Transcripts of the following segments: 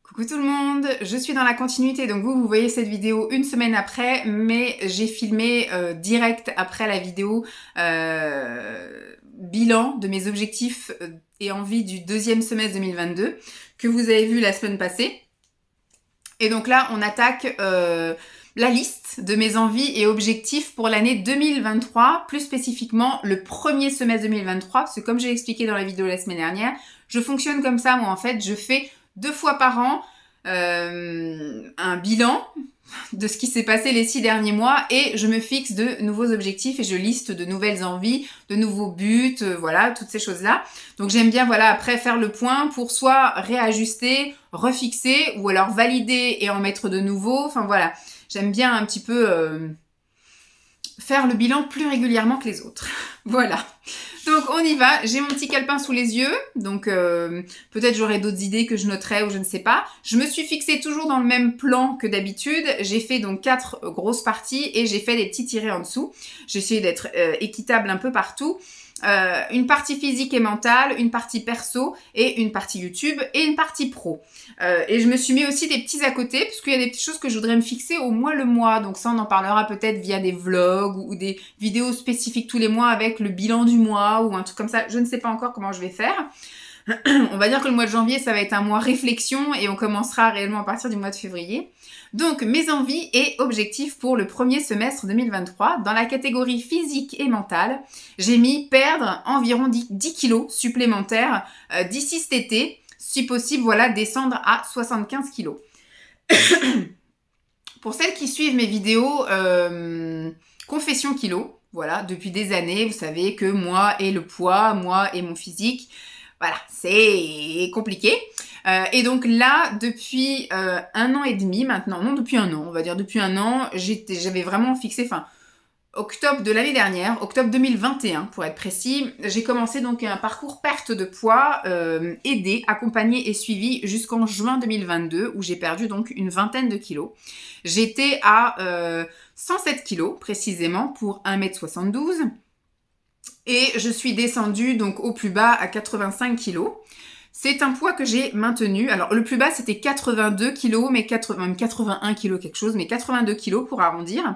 Coucou tout le monde, je suis dans la continuité, donc vous voyez cette vidéo une semaine après, mais j'ai filmé direct après la vidéo bilan de mes objectifs et envies du deuxième semestre 2022 que vous avez vu la semaine passée. Et donc là, on attaque la liste de mes envies et objectifs pour l'année 2023, plus spécifiquement le premier semestre 2023, parce que comme j'ai expliqué dans la vidéo la semaine dernière, je fonctionne comme ça, moi en fait, je fais 2 fois par an un bilan de ce qui s'est passé les 6 derniers mois et je me fixe de nouveaux objectifs et je liste de nouvelles envies, de nouveaux buts, voilà, toutes ces choses-là. Donc j'aime bien, voilà, après faire le point pour soit réajuster, refixer ou alors valider et en mettre de nouveaux. Enfin voilà, j'aime bien un petit peu faire le bilan plus régulièrement que les autres. Voilà. Donc on y va, j'ai mon petit calepin sous les yeux, donc peut-être j'aurai d'autres idées que je noterai ou je ne sais pas. Je me suis fixée toujours dans le même plan que d'habitude, j'ai fait donc 4 grosses parties et j'ai fait des petits tirés en dessous. J'ai essayé d'être équitable un peu partout. Une partie physique et mentale, une partie perso et une partie YouTube et une partie pro. Et je me suis mis aussi des petits à côté parce qu'il y a des petites choses que je voudrais me fixer au moins le mois. Donc ça, on en parlera peut-être via des vlogs ou des vidéos spécifiques tous les mois avec le bilan du mois ou un truc comme ça. Je ne sais pas encore comment je vais faire. On va dire que le mois de janvier, ça va être un mois réflexion et on commencera réellement à partir du mois de février. Donc, mes envies et objectifs pour le premier semestre 2023. Dans la catégorie physique et mentale, j'ai mis perdre environ 10 kilos supplémentaires d'ici cet été. Si possible, voilà, descendre à 75 kilos. Pour celles qui suivent mes vidéos confession kilo, voilà, depuis des années, vous savez que moi et le poids, moi et mon physique, voilà, c'est compliqué. Et donc là, depuis 1 an et demi maintenant, non, depuis 1 an, on va dire depuis 1 an, j'avais vraiment fixé, octobre de l'année dernière, octobre 2021 pour être précis, j'ai commencé donc un parcours perte de poids aidé, accompagné et suivi jusqu'en juin 2022 où j'ai perdu donc une vingtaine de kilos. J'étais à 107 kilos précisément pour 1m72 et je suis descendue donc au plus bas à 85 kilos. C'est un poids que j'ai maintenu. Alors, le plus bas, c'était 82 kilos, mais 81 kilos quelque chose, mais 82 kilos pour arrondir.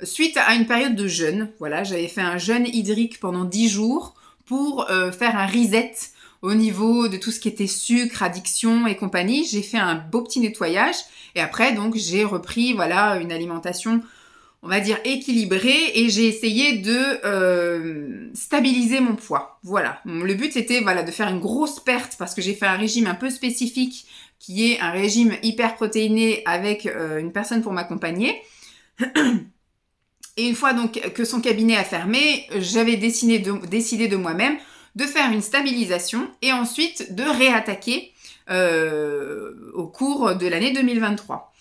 Suite à une période de jeûne, voilà, j'avais fait un jeûne hydrique pendant 10 jours pour faire un reset au niveau de tout ce qui était sucre, addiction et compagnie. J'ai fait un beau petit nettoyage et après, donc, j'ai repris, voilà, une alimentation, on va dire, équilibrée et j'ai essayé de stabiliser mon poids. Voilà. Le but, c'était, voilà, de faire une grosse perte parce que j'ai fait un régime un peu spécifique qui est un régime hyperprotéiné avec une personne pour m'accompagner. Et une fois donc que son cabinet a fermé, j'avais décidé de moi-même de faire une stabilisation et ensuite de réattaquer au cours de l'année 2023.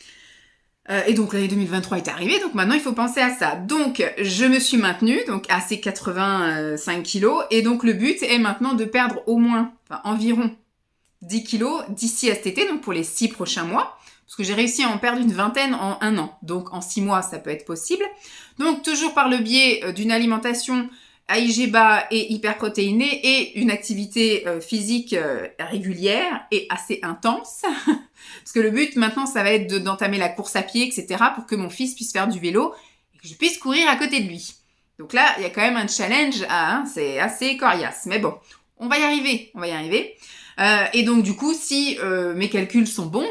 Et donc l'année 2023 est arrivée, donc maintenant il faut penser à ça. Donc je me suis maintenue donc à ces 85 kilos et donc le but est maintenant de perdre au moins, environ 10 kilos d'ici à cet été, donc pour les 6 prochains mois. Parce que j'ai réussi à en perdre une vingtaine en 1 an. Donc en 6 mois, ça peut être possible. Donc toujours par le biais d'une alimentation à IG bas et hyperprotéinée et une activité physique régulière et assez intense. Parce que le but maintenant, ça va être d'entamer la course à pied, etc. pour que mon fils puisse faire du vélo et que je puisse courir à côté de lui. Donc là, il y a quand même un challenge, c'est assez coriace. Mais bon, on va y arriver, et donc du coup, si mes calculs sont bons,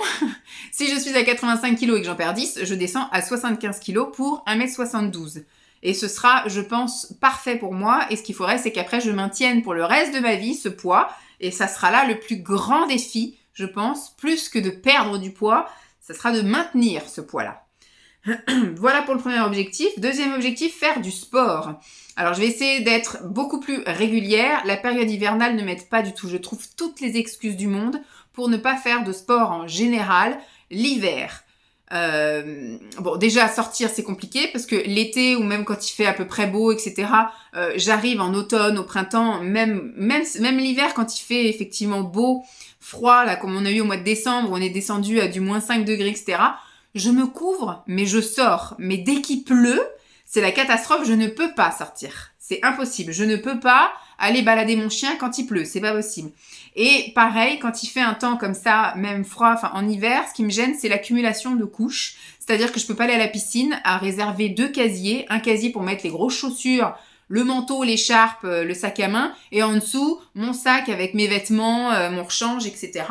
si je suis à 85 kg et que j'en perds 10, je descends à 75 kg pour 1m72. Et ce sera, je pense, parfait pour moi. Et ce qu'il faudrait, c'est qu'après, je maintienne pour le reste de ma vie ce poids. Et ça sera là le plus grand défi, je pense, plus que de perdre du poids, ça sera de maintenir ce poids-là. Voilà pour le premier objectif. Deuxième objectif, faire du sport. Alors je vais essayer d'être beaucoup plus régulière. La période hivernale ne m'aide pas du tout. Je trouve toutes les excuses du monde pour ne pas faire de sport en général l'hiver. Bon, déjà sortir c'est compliqué parce que l'été ou même quand il fait à peu près beau, etc. J'arrive en automne, au printemps, même l'hiver quand il fait effectivement beau, froid là comme on a eu au mois de décembre, on est descendu à du moins 5 degrés, etc. Je me couvre, mais je sors. Mais dès qu'il pleut, c'est la catastrophe, je ne peux pas sortir. C'est impossible. Je ne peux pas aller balader mon chien quand il pleut. C'est pas possible. Et pareil, quand il fait un temps comme ça, même froid, enfin en hiver, ce qui me gêne, c'est l'accumulation de couches. C'est-à-dire que je peux pas aller à la piscine à réserver 2 casiers. Un casier pour mettre les grosses chaussures, le manteau, l'écharpe, le sac à main. Et en dessous, mon sac avec mes vêtements, mon rechange, etc.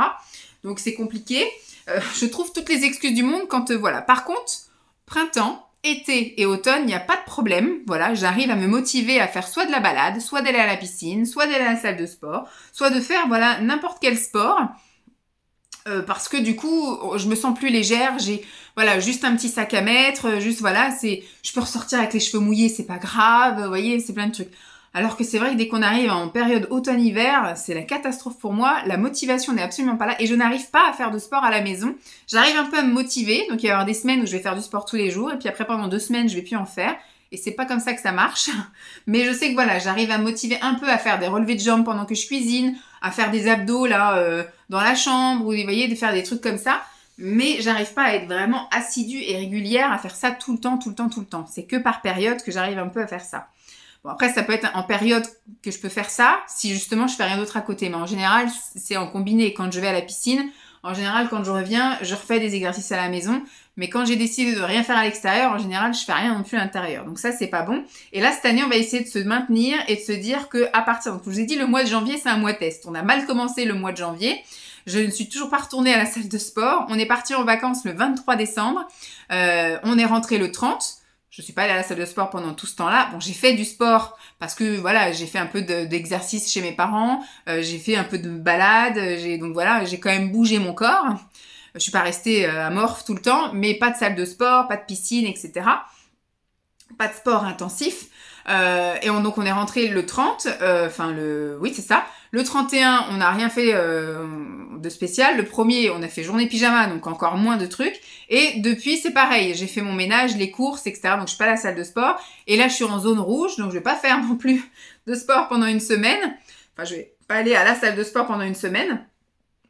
Donc c'est compliqué. Je trouve toutes les excuses du monde quand voilà. Par contre, printemps, été et automne, il n'y a pas de problème. Voilà, j'arrive à me motiver à faire soit de la balade, soit d'aller à la piscine, soit d'aller à la salle de sport, soit de faire voilà n'importe quel sport. Parce que du coup, je me sens plus légère. J'ai voilà juste un petit sac à mettre, juste voilà, je peux ressortir avec les cheveux mouillés, c'est pas grave. Vous voyez, c'est plein de trucs. Alors que c'est vrai que dès qu'on arrive en période automne-hiver, c'est la catastrophe pour moi. La motivation n'est absolument pas là et je n'arrive pas à faire de sport à la maison. J'arrive un peu à me motiver, donc il va y avoir des semaines où je vais faire du sport tous les jours et puis après pendant 2 semaines, je vais plus en faire. Et c'est pas comme ça que ça marche. Mais je sais que voilà, j'arrive à me motiver un peu à faire des relevés de jambes pendant que je cuisine, à faire des abdos là dans la chambre, ou vous voyez, de faire des trucs comme ça. Mais j'arrive pas à être vraiment assidue et régulière à faire ça tout le temps. C'est que par période que j'arrive un peu à faire ça. Bon, après, ça peut être en période que je peux faire ça, si justement je fais rien d'autre à côté. Mais en général, c'est en combiné. Quand je vais à la piscine, en général, quand je reviens, je refais des exercices à la maison. Mais quand j'ai décidé de rien faire à l'extérieur, en général, je fais rien non plus à l'intérieur. Donc ça, c'est pas bon. Et là, cette année, on va essayer de se maintenir et de se dire que à partir, donc je vous ai dit, le mois de janvier, c'est un mois test. On a mal commencé le mois de janvier. Je ne suis toujours pas retournée à la salle de sport. On est parti en vacances le 23 décembre. On est rentré le 30. Je suis pas allée à la salle de sport pendant tout ce temps-là. Bon, j'ai fait du sport parce que voilà, j'ai fait un peu d'exercice chez mes parents, j'ai fait un peu de balade, donc voilà, j'ai quand même bougé mon corps. Je suis pas restée amorphe tout le temps, mais pas de salle de sport, pas de piscine, etc. Pas de sport intensif. Donc on est rentré le 30, oui c'est ça. Le 31, on n'a rien fait de spécial. Le premier, on a fait journée pyjama, donc encore moins de trucs. Et depuis, c'est pareil. J'ai fait mon ménage, les courses, etc. Donc je suis pas à la salle de sport. Et là, je suis en zone rouge, donc je vais pas faire non plus de sport pendant une semaine. Enfin, je vais pas aller à la salle de sport pendant une semaine.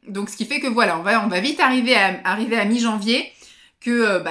Donc ce qui fait que voilà, on va vite arriver à mi-janvier que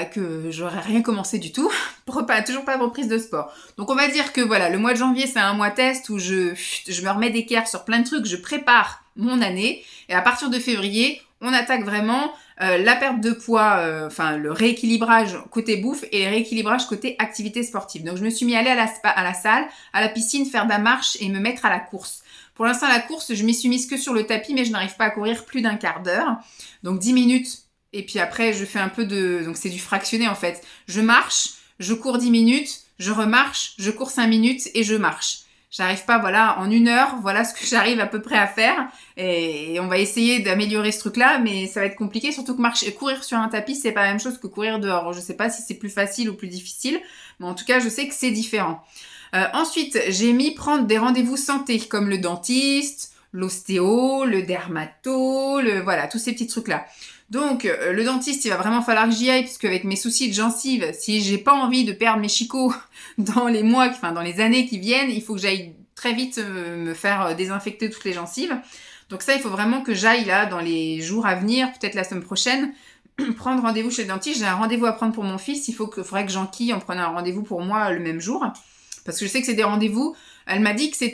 j'aurais rien commencé du tout, toujours pas de reprise de sport. Donc on va dire que voilà, le mois de janvier c'est un mois test où je me remets d'équerre sur plein de trucs, je prépare mon année, et à partir de février, on attaque vraiment la perte de poids, le rééquilibrage côté bouffe et le rééquilibrage côté activité sportive. Donc je me suis mis à aller à la salle, à la piscine, faire de la marche et me mettre à la course. Pour l'instant, la course, je m'y suis mise que sur le tapis, mais je n'arrive pas à courir plus d'un quart d'heure. Donc 10 minutes. Et puis après, je fais un peu donc c'est du fractionné en fait. Je marche, je cours 10 minutes, je remarche, je cours 5 minutes et je marche. J'arrive pas, voilà, en 1 heure, voilà ce que j'arrive à peu près à faire. Et on va essayer d'améliorer ce truc-là, mais ça va être compliqué, surtout que courir sur un tapis, c'est pas la même chose que courir dehors. Je sais pas si c'est plus facile ou plus difficile, mais en tout cas, je sais que c'est différent. Ensuite, j'ai mis prendre des rendez-vous santé, comme le dentiste, l'ostéo, le dermato, voilà, tous ces petits trucs-là. Donc, le dentiste, il va vraiment falloir que j'y aille, puisque avec mes soucis de gencives, si j'ai pas envie de perdre mes chicots dans les années qui viennent, il faut que j'aille très vite me faire désinfecter toutes les gencives. Donc ça, il faut vraiment que j'aille là, dans les jours à venir, peut-être la semaine prochaine, prendre rendez-vous chez le dentiste. J'ai un rendez-vous à prendre pour mon fils, faudrait que j'enquille en prenant un rendez-vous pour moi le même jour. Parce que je sais que c'est des rendez-vous. Elle m'a dit qu'il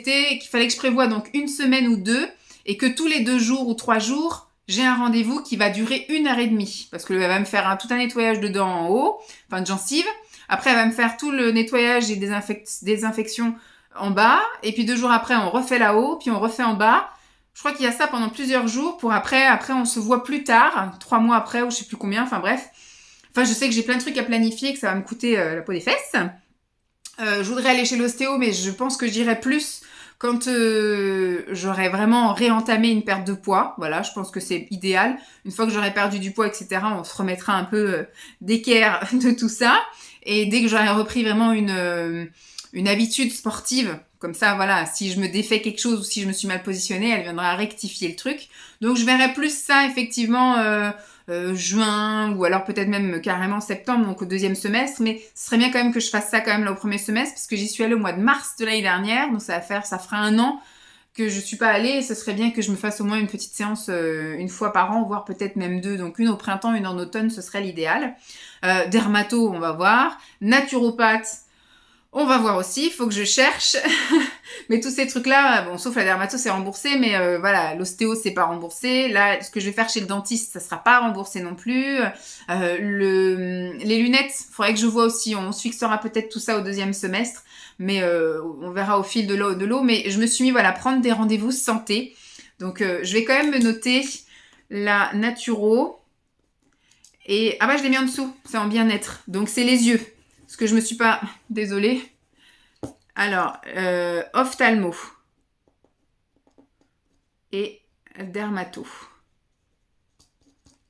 fallait que je prévoie donc 1 semaine ou 2, et que tous les 2 jours ou 3 jours, j'ai un rendez-vous qui va durer 1h30, parce qu'elle va me faire tout un nettoyage de dents en haut, de gencives. Après, elle va me faire tout le nettoyage et désinfection en bas. Et puis 2 jours après, on refait là-haut, puis on refait en bas. Je crois qu'il y a ça pendant plusieurs jours. Pour après, on se voit plus tard, 3 mois après, ou je sais plus combien. Enfin bref. Je sais que j'ai plein de trucs à planifier, que ça va me coûter la peau des fesses. Je voudrais aller chez l'ostéo, mais je pense que j'irai plus quand j'aurai vraiment réentamé une perte de poids. Voilà, je pense que c'est idéal. Une fois que j'aurai perdu du poids, etc., on se remettra un peu d'équerre de tout ça. Et dès que j'aurai repris vraiment une habitude sportive, comme ça, voilà, si je me défais quelque chose ou si je me suis mal positionnée, elle viendra rectifier le truc. Donc je verrai plus ça, effectivement, juin, ou alors peut-être même carrément septembre, donc au 2e semestre, mais ce serait bien quand même que je fasse ça quand même là au 1er semestre, parce que j'y suis allée au mois de mars de l'année dernière, donc ça fera 1 an que je suis pas allée, et ce serait bien que je me fasse au moins une petite séance 1 fois par an, voire peut-être même 2, donc 1 au printemps, 1 en automne, ce serait l'idéal. Dermato, on va voir. Naturopathe, On va voir aussi, il faut que je cherche. Mais tous ces trucs-là, bon, sauf la dermato, c'est remboursé, mais voilà, l'ostéo, c'est pas remboursé. Là, ce que je vais faire chez le dentiste, ça sera pas remboursé non plus. Les lunettes, faudrait que je vois aussi. On se fixera peut-être tout ça au 2e semestre, mais on verra au fil de l'eau. Mais je me suis mis, voilà, prendre des rendez-vous santé. Donc, je vais quand même me noter la naturo. Et, ah bah, je l'ai mis en dessous, c'est en bien-être. Donc, c'est les yeux. Parce que je me suis pas... Désolée. Alors, ophtalmo. Et dermato.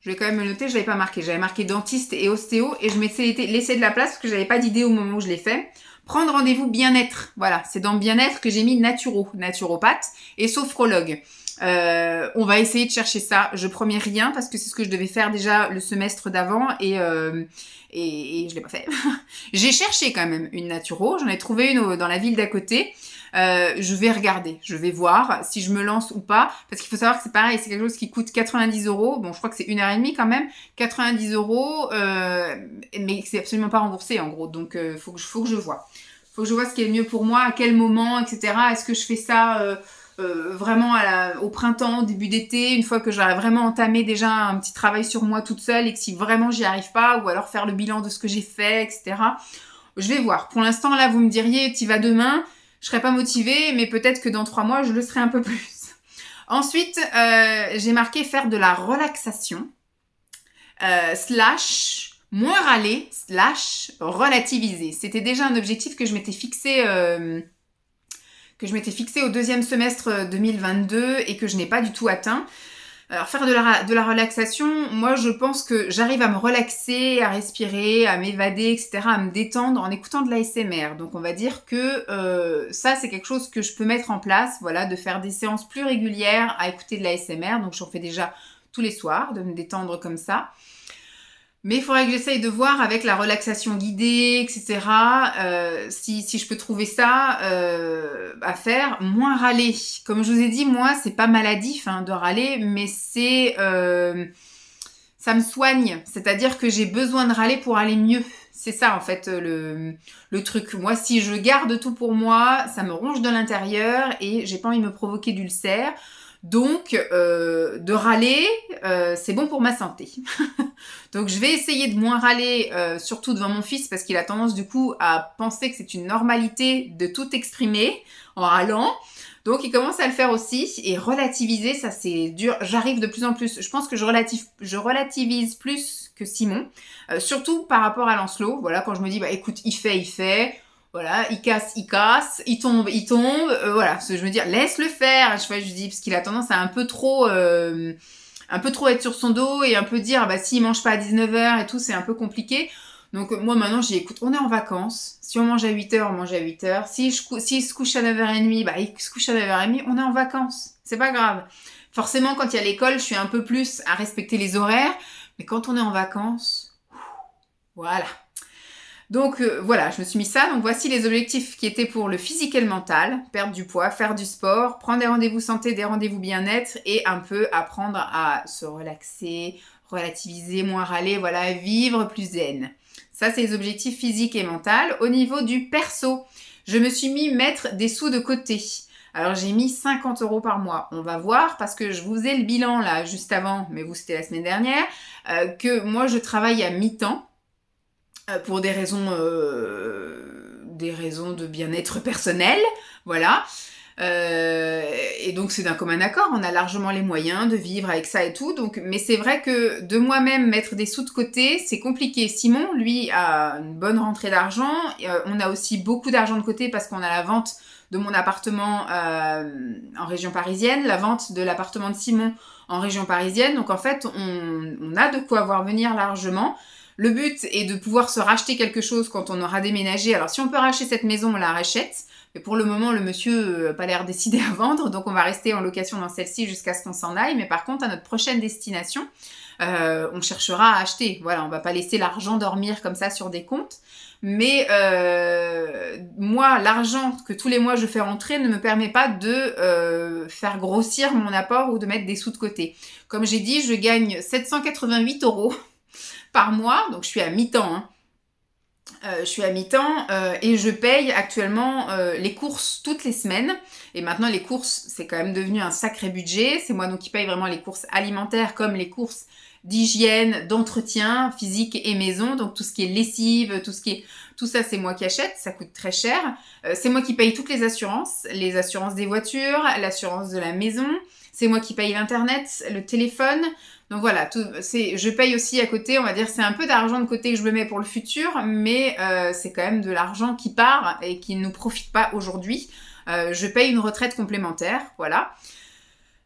Je vais quand même me noter, je l'avais pas marqué. J'avais marqué dentiste et ostéo et je m'étais laissé de la place parce que j'avais pas d'idée au moment où je l'ai fait. Prendre rendez-vous bien-être. Voilà, c'est dans bien-être que j'ai mis naturopathe et sophrologue. On va essayer de chercher ça. Je promets rien parce que c'est ce que je devais faire déjà le semestre d'avant et je l'ai pas fait. J'ai cherché quand même une naturo. J'en ai trouvé une dans la ville d'à côté. Je vais regarder, je vais voir si je me lance ou pas, parce qu'il faut savoir que c'est pareil, c'est quelque chose qui coûte 90 €. Bon, je crois que c'est 1h30 quand même, 90 €, mais c'est absolument pas remboursé en gros. Donc, faut que je vois. Faut que je vois ce qui est le mieux pour moi, à quel moment, etc. Est-ce que je fais ça vraiment au printemps, début d'été, une fois que j'aurai vraiment entamé déjà un petit travail sur moi toute seule et que si vraiment j'y arrive pas, ou alors faire le bilan de ce que j'ai fait, etc. Je vais voir. Pour l'instant, là, vous me diriez, t'y vas demain. Je serais pas motivée, mais peut-être que dans 3 mois, je le serai un peu plus. Ensuite, j'ai marqué faire de la relaxation, / moins râler, / relativiser. C'était déjà un objectif que je m'étais fixé au 2e semestre 2022 et que je n'ai pas du tout atteint. Alors, faire de la relaxation, moi, je pense que j'arrive à me relaxer, à respirer, à m'évader, etc., à me détendre en écoutant de l'ASMR. Donc, on va dire que ça, c'est quelque chose que je peux mettre en place, voilà, de faire des séances plus régulières à écouter de l'ASMR. Donc, j'en fais déjà tous les soirs, de me détendre comme ça. Mais il faudrait que j'essaye de voir avec la relaxation guidée, etc., si je peux trouver ça à faire. Moins râler. Comme je vous ai dit, moi, c'est pas maladif de râler, mais ça me soigne. C'est-à-dire que j'ai besoin de râler pour aller mieux. C'est ça, en fait, le truc. Moi, si je garde tout pour moi, ça me ronge de l'intérieur et j'ai pas envie de me provoquer d'ulcère. Donc, de râler, c'est bon pour ma santé. Donc, je vais essayer de moins râler, surtout devant mon fils, parce qu'il a tendance, du coup, à penser que c'est une normalité de tout exprimer en râlant. Donc, il commence à le faire aussi. Et relativiser, ça, c'est dur. J'arrive de plus en plus. Je pense que je relativise plus que Simon. Surtout par rapport à Lancelot. Voilà, quand je me dis, bah écoute, il fait. Voilà, il casse, il tombe. Voilà, je veux dire, laisse-le faire. Je dis, parce qu'il a tendance à un peu trop être sur son dos et un peu dire, ah bah s'il mange pas à 19h et tout, c'est un peu compliqué. Donc moi maintenant, écoute, on est en vacances. Si on mange à 8h, on mange à 8h. S'il se couche à 9h30, bah il se couche à 9h30, on est en vacances. C'est pas grave. Forcément, quand il y a l'école, je suis un peu plus à respecter les horaires. Mais quand on est en vacances, voilà. Donc voilà, je me suis mis ça. Donc voici les objectifs qui étaient pour le physique et le mental. Perdre du poids, faire du sport, prendre des rendez-vous santé, des rendez-vous bien-être et un peu apprendre à se relaxer, relativiser, moins râler, voilà, vivre plus zen. Ça, c'est les objectifs physiques et mentaux. Au niveau du perso, je me suis mis mettre des sous de côté. Alors, j'ai mis 50 € par mois. On va voir, parce que je vous ai le bilan là, juste avant, mais vous, c'était la semaine dernière, que moi, je travaille à mi-temps pour des raisons de bien-être personnel, voilà. Et donc c'est d'un commun accord, on a largement les moyens de vivre avec ça et tout. Donc, mais c'est vrai que de moi-même mettre des sous de côté, c'est compliqué. Simon, lui, a une bonne rentrée d'argent. On a aussi beaucoup d'argent de côté parce qu'on a la vente de mon appartement en région parisienne, la vente de l'appartement de Simon en région parisienne. Donc en fait, on a de quoi voir venir largement. Le but est de pouvoir se racheter quelque chose quand on aura déménagé. Alors si on peut racheter cette maison, on la rachète. Mais pour le moment, le monsieur n'a pas l'air décidé à vendre. Donc on va rester en location dans celle-ci jusqu'à ce qu'on s'en aille. Mais par contre, à notre prochaine destination, on cherchera à acheter. Voilà, on va pas laisser l'argent dormir comme ça sur des comptes. Mais moi, l'argent que tous les mois je fais rentrer ne me permet pas de faire grossir mon apport ou de mettre des sous de côté. Comme j'ai dit, je gagne 788 € par mois, donc je suis à mi-temps. Je suis à mi-temps et je paye actuellement les courses toutes les semaines. Et maintenant, les courses, c'est quand même devenu un sacré budget. C'est moi donc qui paye vraiment les courses alimentaires comme les courses d'hygiène, d'entretien physique et maison. Donc tout ce qui est lessive, tout ça, c'est moi qui achète. Ça coûte très cher. C'est moi qui paye toutes les assurances des voitures, l'assurance de la maison. C'est moi qui paye l'internet, le téléphone. Donc voilà, je paye aussi à côté, on va dire, c'est un peu d'argent de côté que je me mets pour le futur, mais c'est quand même de l'argent qui part et qui ne nous profite pas aujourd'hui. Je paye une retraite complémentaire, voilà.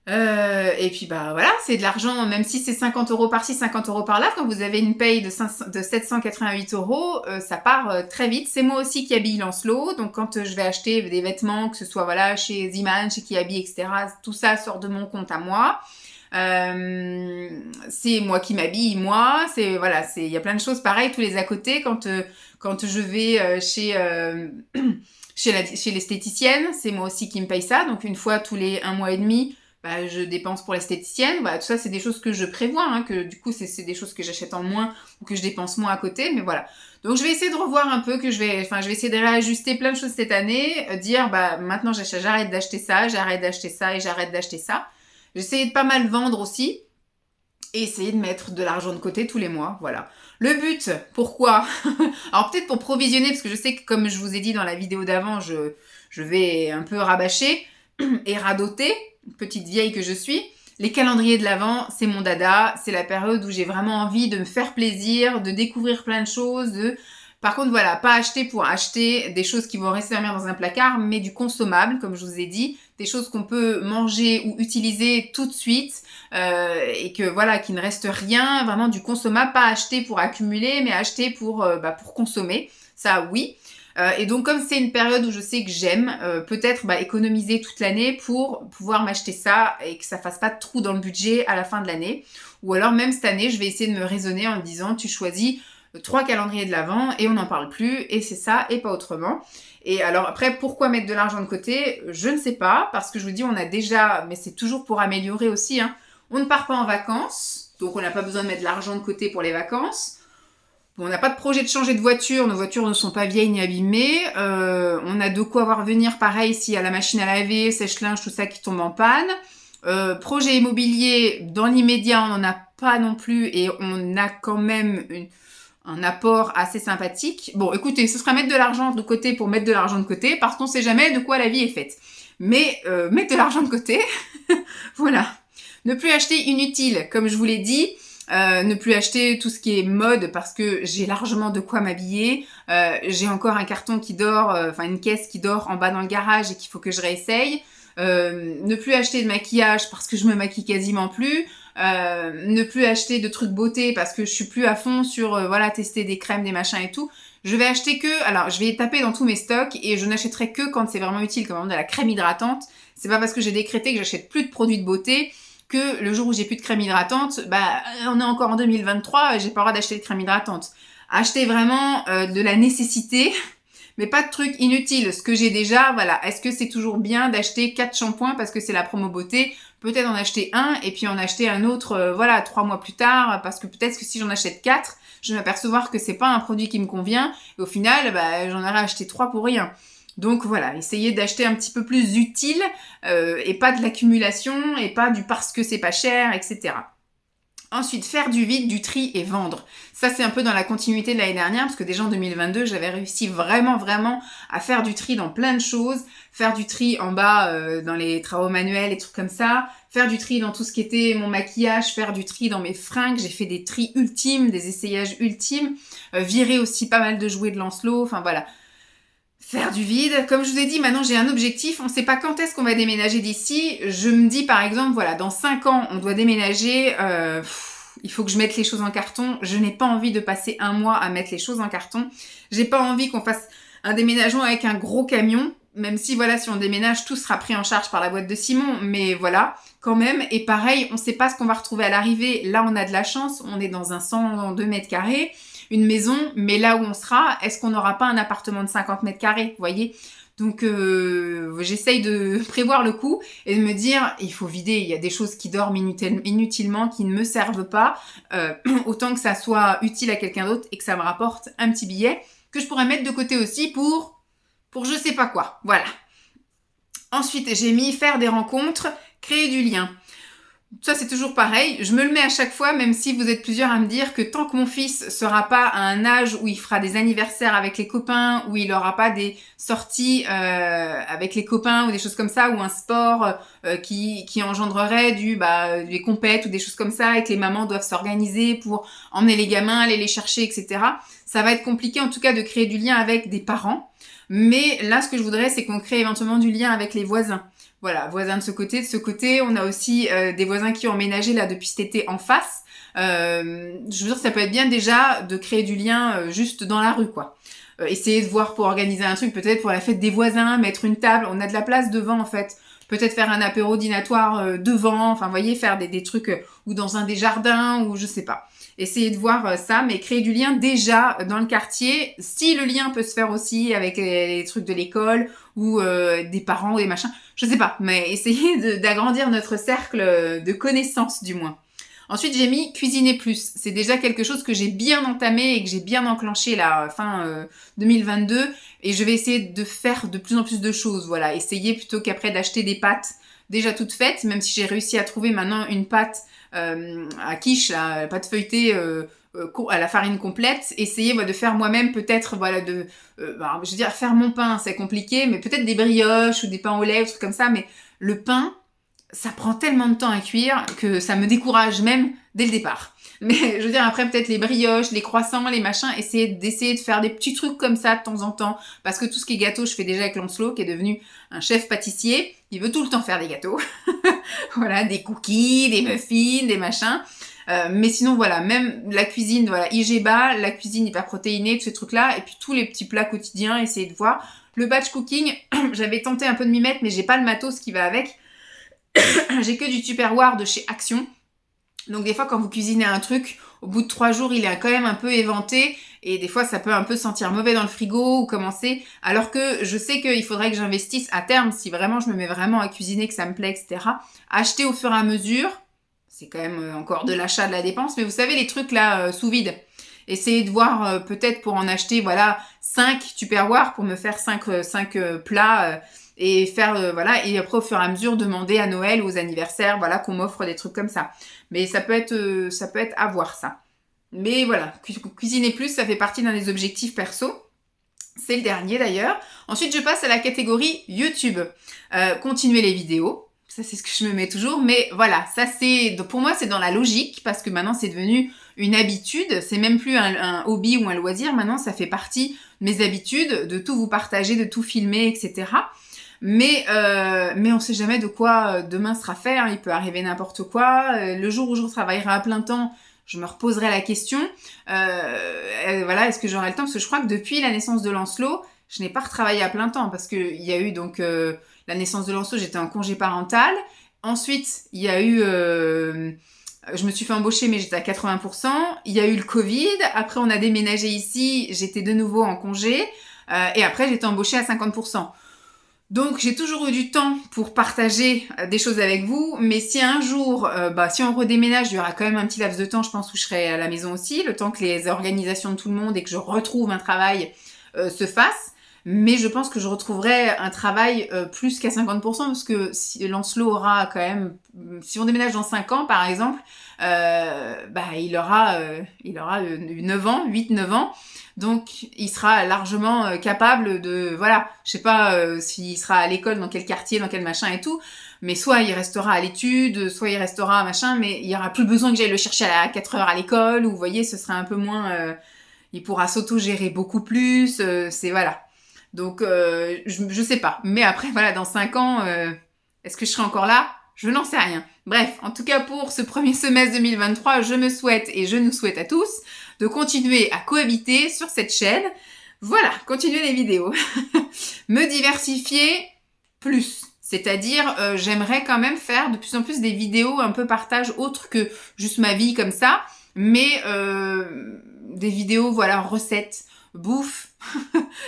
Et puis bah voilà, c'est de l'argent, même si c'est 50 € par-ci, 50 € par-là, quand vous avez une paye de 788 €, ça part très vite. C'est moi aussi qui habille Lancelot, donc quand je vais acheter des vêtements, que ce soit voilà chez Ziman, chez Kiabi, etc., tout ça sort de mon compte à moi. C'est moi qui m'habille, moi, il y a plein de choses pareilles, tous les à côté, quand je vais chez l'esthéticienne, c'est moi aussi qui me paye ça, donc une fois tous les 1 mois et demi, bah, je dépense pour l'esthéticienne. Bah, tout ça, c'est des choses que je prévois, hein, que du coup, c'est des choses que j'achète en moins ou que je dépense moins à côté, mais voilà. Donc, je vais essayer de revoir un peu, je vais essayer de réajuster plein de choses cette année, dire, bah, maintenant, j'arrête d'acheter ça, j'arrête d'acheter ça et j'arrête d'acheter ça. J'essaie de pas mal vendre aussi et essayer de mettre de l'argent de côté tous les mois, voilà. Le but, pourquoi? Alors, peut-être pour provisionner, parce que je sais que, comme je vous ai dit dans la vidéo d'avant, je vais un peu rabâcher et radoter, petite vieille que je suis. Les calendriers de l'Avent, c'est mon dada. C'est la période où j'ai vraiment envie de me faire plaisir, de découvrir plein de choses. Par contre, voilà, pas acheter pour acheter des choses qui vont rester dans un placard, mais du consommable, comme je vous ai dit. Des choses qu'on peut manger ou utiliser tout de suite et que voilà, qu'il ne reste rien, vraiment du consommable, pas acheter pour accumuler, mais acheter pour consommer. Ça, oui. Et donc, comme c'est une période où je sais que j'aime, peut-être économiser toute l'année pour pouvoir m'acheter ça et que ça fasse pas de trou dans le budget à la fin de l'année. Ou alors, même cette année, je vais essayer de me raisonner en me disant, tu choisis 3 calendriers de l'Avent et on n'en parle plus et c'est ça et pas autrement. Et alors après, pourquoi mettre de l'argent de côté? Je ne sais pas, parce que je vous dis, on a déjà, mais c'est toujours pour améliorer aussi, hein, on ne part pas en vacances, donc on n'a pas besoin de mettre de l'argent de côté pour les vacances. Bon, on n'a pas de projet de changer de voiture, nos voitures ne sont pas vieilles ni abîmées, on a de quoi voir venir pareil s'il y a la machine à laver, sèche-linge, tout ça qui tombe en panne. Projet immobilier, dans l'immédiat, on n'en a pas non plus et on a quand même un apport assez sympathique. Bon, écoutez, ce sera mettre de l'argent de côté pour mettre de l'argent de côté, parce qu'on sait jamais de quoi la vie est faite. Mais mettre de l'argent de côté, voilà. Ne plus acheter inutile, comme je vous l'ai dit. Ne plus acheter tout ce qui est mode parce que j'ai largement de quoi m'habiller. J'ai encore un carton qui dort, une caisse qui dort en bas dans le garage et qu'il faut que je réessaye. Ne plus acheter de maquillage parce que je me maquille quasiment plus. Ne plus acheter de trucs beauté parce que je suis plus à fond sur tester des crèmes, des machins et tout. Je vais acheter je vais taper dans tous mes stocks et je n'achèterai que quand c'est vraiment utile, comme de la crème hydratante. C'est pas parce que j'ai décrété que j'achète plus de produits de beauté que le jour où j'ai plus de crème hydratante, on est encore en 2023, j'ai pas le droit d'acheter de crème hydratante. Acheter vraiment de la nécessité, mais pas de trucs inutiles. Ce que j'ai déjà, voilà. Est-ce que c'est toujours bien d'acheter 4 shampoings parce que c'est la promo beauté? Peut-être en acheter un et puis en acheter un autre, 3 mois plus tard, parce que peut-être que si j'en achète 4, je vais m'apercevoir que c'est pas un produit qui me convient, et au final, j'en aurais acheté 3 pour rien. Donc voilà, essayez d'acheter un petit peu plus utile et pas de l'accumulation et pas du parce que c'est pas cher, etc. Ensuite, faire du vide, du tri et vendre. Ça, c'est un peu dans la continuité de l'année dernière, parce que déjà en 2022, j'avais réussi vraiment à faire du tri dans plein de choses. Faire du tri en bas dans les travaux manuels et trucs comme ça. Faire du tri dans tout ce qui était mon maquillage. Faire du tri dans mes fringues. J'ai fait des tris ultimes, des essayages ultimes. Virer aussi pas mal de jouets de Lancelot. Enfin voilà. Faire du vide. Comme je vous ai dit, maintenant j'ai un objectif. On ne sait pas quand est-ce qu'on va déménager d'ici. Je me dis par exemple, voilà, dans 5 ans, on doit déménager. Il faut que je mette les choses en carton. Je n'ai pas envie de passer 1 mois à mettre les choses en carton. J'ai pas envie qu'on fasse un déménagement avec un gros camion. Même si, voilà, si on déménage, tout sera pris en charge par la boîte de Simon. Mais voilà, quand même. Et pareil, on ne sait pas ce qu'on va retrouver à l'arrivée. Là, on a de la chance. On est dans un 102 mètres carrés. Une maison, mais là où on sera, est-ce qu'on n'aura pas un appartement de 50 mètres carrés, vous voyez? Donc, j'essaye de prévoir le coup et de me dire, il faut vider, il y a des choses qui dorment inutilement, qui ne me servent pas, autant que ça soit utile à quelqu'un d'autre et que ça me rapporte un petit billet. que je pourrais mettre de côté aussi pour je sais pas quoi. Voilà. Ensuite, j'ai mis faire des rencontres, créer du lien. Ça, c'est toujours pareil. Je me le mets à chaque fois, même si vous êtes plusieurs à me dire que tant que mon fils sera pas à un âge où il fera des anniversaires avec les copains, où il aura pas des sorties avec les copains ou des choses comme ça, ou un sport qui engendrerait des compètes ou des choses comme ça, et que les mamans doivent s'organiser pour emmener les gamins, aller les chercher, etc. Ça va être compliqué, en tout cas, de créer du lien avec des parents. Mais là, ce que je voudrais, c'est qu'on crée éventuellement du lien avec les voisins. Voilà, voisins de ce côté. De ce côté, on a aussi des voisins qui ont emménagé là depuis cet été en face. Je veux dire, ça peut être bien déjà de créer du lien juste dans la rue, quoi. Essayer de voir pour organiser un truc, peut-être pour la fête des voisins, mettre une table. On a de la place devant, en fait. Peut-être faire un apéro dînatoire devant. Enfin, vous voyez, faire des trucs ou dans un des jardins ou je sais pas. Essayer de voir ça, mais créer du lien déjà dans le quartier. Si le lien peut se faire aussi avec les trucs de l'école ou des parents ou des machins, je sais pas, mais essayer d'agrandir notre cercle de connaissances du moins. Ensuite, j'ai mis cuisiner plus. C'est déjà quelque chose que j'ai bien entamé et que j'ai bien enclenché là fin 2022 et je vais essayer de faire de plus en plus de choses. Voilà, essayer plutôt qu'après d'acheter des pâtes déjà toutes faites, même si j'ai réussi à trouver maintenant une pâte à quiche, la pâte feuilletée à la farine complète, essayer de faire moi-même peut-être, je veux dire, faire mon pain, c'est compliqué, mais peut-être des brioches ou des pains au lait, ou trucs comme ça, mais le pain, ça prend tellement de temps à cuire que ça me décourage même dès le départ. Mais je veux dire, après peut-être les brioches, les croissants, les machins, d'essayer de faire des petits trucs comme ça de temps en temps, parce que tout ce qui est gâteau, je fais déjà avec Lancelot, qui est devenu un chef pâtissier, il veut tout le temps faire des gâteaux. Voilà, des cookies, des muffins, des machins. Mais sinon, voilà, même la cuisine, voilà, IG bas, la cuisine hyper protéinée, tous ces trucs-là, et puis tous les petits plats quotidiens, essayer de voir. Le batch cooking, j'avais tenté un peu de m'y mettre, mais j'ai pas le matos qui va avec. J'ai que du Tupperware de chez Action. Donc des fois, quand vous cuisinez un truc, au bout de 3 jours, il est quand même un peu éventé. Et des fois, ça peut un peu sentir mauvais dans le frigo ou commencer. Alors que je sais qu'il faudrait que j'investisse à terme, si vraiment je me mets vraiment à cuisiner, que ça me plaît, etc. Acheter au fur et à mesure. C'est quand même encore de l'achat, de la dépense. Mais vous savez, les trucs là, sous vide. Essayez de voir peut-être pour en acheter, 5 Tupperware pour me faire 5 plats. Et faire, et après au fur et à mesure demander à Noël, aux anniversaires, qu'on m'offre des trucs comme ça. Mais ça peut être à voir ça. Mais voilà, cuisiner plus, ça fait partie d'un des objectifs perso. C'est le dernier d'ailleurs. Ensuite, je passe à la catégorie YouTube. Continuer les vidéos. Ça, c'est ce que je me mets toujours. Mais voilà, ça pour moi, c'est dans la logique parce que maintenant, c'est devenu une habitude. C'est même plus un hobby ou un loisir. Maintenant, ça fait partie de mes habitudes, de tout vous partager, de tout filmer, etc. Mais on sait jamais de quoi demain sera fait. Hein. Il peut arriver n'importe quoi. Le jour où je travaillerai à plein temps, je me reposerai la question. Est-ce que j'aurai le temps? Parce que je crois que depuis la naissance de Lancelot, je n'ai pas retravaillé à plein temps parce que il y a eu donc la naissance de Lancelot, j'étais en congé parental. Ensuite, il y a eu je me suis fait embaucher mais j'étais à 80%. Il y a eu le Covid. Après, on a déménagé ici. J'étais de nouveau en congé. Et après, j'étais embauchée à 50%. Donc, j'ai toujours eu du temps pour partager des choses avec vous. Mais si un jour, si on redéménage, il y aura quand même un petit laps de temps, je pense, où je serai à la maison aussi. Le temps que les organisations de tout le monde et que je retrouve un travail se fassent. Mais je pense que je retrouverai un travail plus qu'à 50% parce que si Lancelot aura quand même... Si on déménage dans 5 ans, par exemple, il aura 9 ans, 8-9 ans. Donc, il sera largement capable de... je sais pas s'il sera à l'école, dans quel quartier, dans quel machin et tout. Mais soit il restera à l'étude, soit il restera machin, mais il y aura plus besoin que j'aille le chercher à 4 heures à l'école. Ou vous voyez, ce sera un peu moins... il pourra s'auto-gérer beaucoup plus. Donc, je sais pas. Mais après, dans 5 ans, est-ce que je serai encore là? Je n'en sais rien. Bref, en tout cas, pour ce premier semestre 2023, je me souhaite et je nous souhaite à tous de continuer à cohabiter sur cette chaîne. Voilà, continuer les vidéos. Me diversifier plus. C'est-à-dire, j'aimerais quand même faire de plus en plus des vidéos un peu partage autres que juste ma vie comme ça. Mais des vidéos, recettes, bouffe.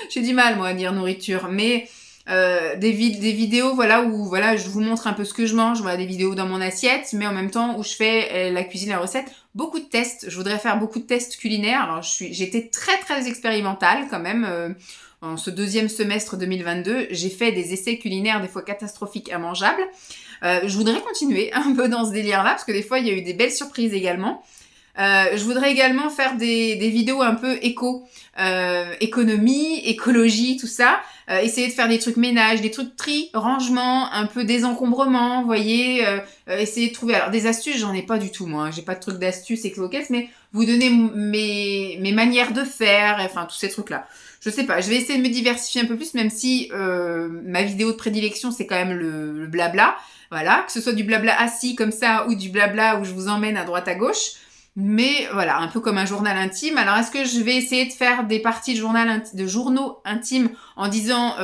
J'ai du mal, moi, à dire nourriture. Mais des vidéos voilà où voilà je vous montre un peu ce que je mange, voilà des vidéos dans mon assiette, mais en même temps où je fais la cuisine, la recette, beaucoup de tests. Je voudrais faire beaucoup de tests culinaires. Alors j'étais très très expérimentale quand même. En ce deuxième semestre 2022, j'ai fait des essais culinaires des fois catastrophiques, immangeables. Je voudrais continuer un peu dans ce délire-là parce que des fois il y a eu des belles surprises également. Je voudrais également faire des vidéos un peu économie, écologie, tout ça. Essayer de faire des trucs ménage, des trucs tri, rangement, un peu désencombrement, vous voyez. Essayer de trouver... Alors des astuces, j'en ai pas du tout moi. J'ai pas de trucs d'astuces et mais vous donner mes manières de faire, enfin tous ces trucs-là. Je sais pas, je vais essayer de me diversifier un peu plus, même si ma vidéo de prédilection, c'est quand même le blabla. Voilà, que ce soit du blabla assis comme ça ou du blabla où je vous emmène à droite à gauche. Mais voilà, un peu comme un journal intime. Alors, est-ce que je vais essayer de faire des parties de journaux intimes en disant,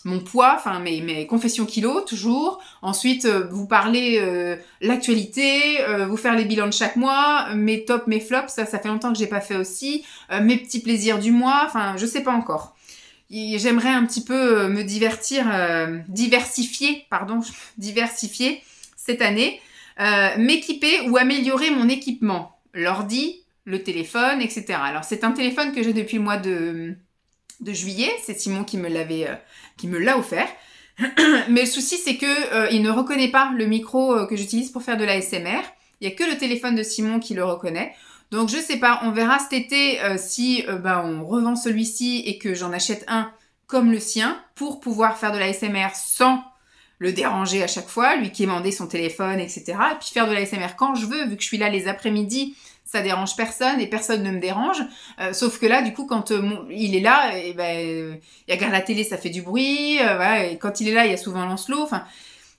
mon poids, enfin mes confessions kilos, toujours. Ensuite, vous parler l'actualité, vous faire les bilans de chaque mois, mes tops, mes flops, ça fait longtemps que j'ai pas fait aussi. Mes petits plaisirs du mois, enfin, je sais pas encore. J'aimerais un petit peu me diversifier cette année. M'équiper ou améliorer mon équipement, l'ordi, le téléphone, etc. Alors c'est un téléphone que j'ai depuis le mois de juillet, c'est Simon qui me l'a offert. Mais le souci c'est que il ne reconnaît pas le micro que j'utilise pour faire de l'ASMR. Il y a que le téléphone de Simon qui le reconnaît. Donc je sais pas, on verra cet été si on revend celui-ci et que j'en achète un comme le sien pour pouvoir faire de l'ASMR sans le déranger à chaque fois, lui quémander son téléphone, etc. Et puis faire de l'ASMR quand je veux, vu que je suis là les après-midi, ça dérange personne et personne ne me dérange. Sauf que là, du coup, quand il est là, il regarde la télé, ça fait du bruit. Voilà, et quand il est là, il y a souvent Lancelot. Enfin,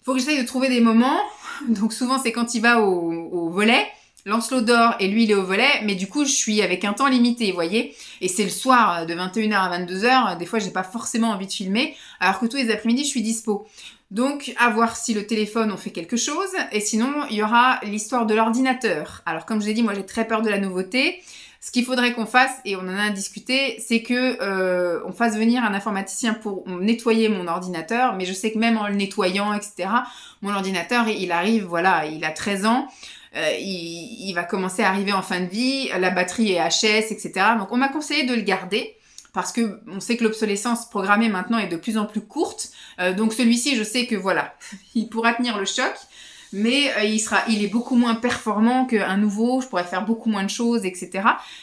faut que j'essaye de trouver des moments. Donc souvent, c'est quand il va au volet. Lancelot dort et lui il est au volet, mais du coup je suis avec un temps limité, vous voyez. Et c'est le soir de 21h à 22h, des fois j'ai pas forcément envie de filmer, alors que tous les après-midi je suis dispo. Donc, à voir si le téléphone on fait quelque chose. Et sinon, il y aura l'histoire de l'ordinateur. Alors, comme je l'ai dit, moi j'ai très peur de la nouveauté. Ce qu'il faudrait qu'on fasse, et on en a discuté, c'est que on fasse venir un informaticien pour nettoyer mon ordinateur. Mais je sais que même en le nettoyant, etc., mon ordinateur, il arrive, voilà, il a 13 ans. Il va commencer à arriver en fin de vie. La batterie est HS, etc. Donc, on m'a conseillé de le garder. Parce que on sait que l'obsolescence programmée maintenant est de plus en plus courte. Donc celui-ci, je sais que voilà, il pourra tenir le choc, mais il est beaucoup moins performant qu'un nouveau. Je pourrais faire beaucoup moins de choses, etc.